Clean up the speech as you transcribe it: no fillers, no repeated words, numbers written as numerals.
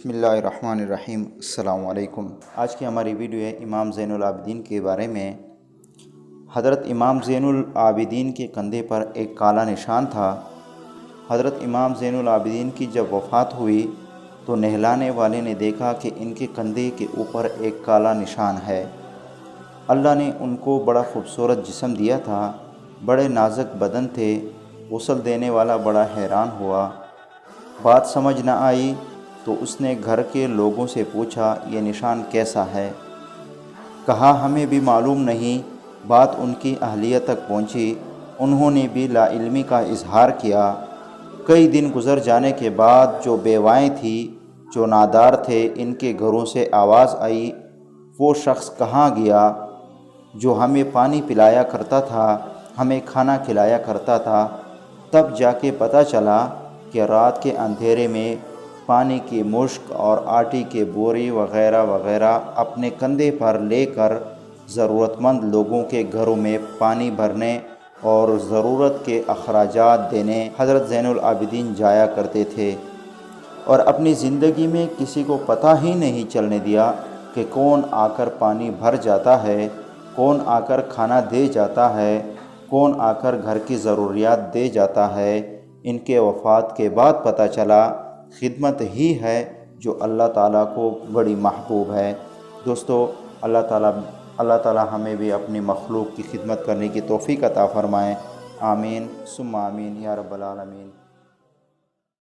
بسم اللہ الرحمن الرحیم۔ السلام علیکم۔ آج کی ہماری ویڈیو ہے امام زینulabedeen کے بارے میں۔ حضرت امام زینulabedeen کے کندھے پر ایک کالا نشان تھا۔ حضرت امام زینulabedeen کی جب وفات ہوئی تو نہلانے والے نے دیکھا کہ ان کے کندھے کے اوپر ایک کالا نشان ہے۔ اللہ نے ان کو بڑا خوبصورت جسم دیا تھا، بڑے نازک بدن تھے۔ غسل دینے والا بڑا حیران ہوا، بات سمجھ نہ آئی تو اس نے گھر کے لوگوں سے پوچھا یہ نشان کیسا ہے؟ کہا ہمیں بھی معلوم نہیں۔ بات ان کی اہلیہ تک پہنچی، انہوں نے بھی لا علمی کا اظہار کیا۔ کئی دن گزر جانے کے بعد جو بیوائیں تھیں، جو نادار تھے، ان کے گھروں سے آواز آئی، وہ شخص کہاں گیا جو ہمیں پانی پلایا کرتا تھا، ہمیں کھانا کھلایا کرتا تھا؟ تب جا کے پتہ چلا کہ رات کے اندھیرے میں پانی کی مشک اور آٹے کے بوری وغیرہ وغیرہ اپنے کندھے پر لے کر ضرورت مند لوگوں کے گھروں میں پانی بھرنے اور ضرورت کے اخراجات دینے حضرت زینulabedeen جایا کرتے تھے، اور اپنی زندگی میں کسی کو پتہ ہی نہیں چلنے دیا کہ کون آ کر پانی بھر جاتا ہے، کون آ کر کھانا دے جاتا ہے، کون آ کر گھر کی ضروریات دے جاتا ہے۔ ان کے وفات کے بعد پتہ چلا خدمت ہی ہے جو اللہ تعالیٰ کو بڑی محبوب ہے۔ دوستو، اللہ تعالیٰ ہمیں بھی اپنی مخلوق کی خدمت کرنے کی توفیق عطا فرمائے۔ آمین ثم آمین یا رب العالمین۔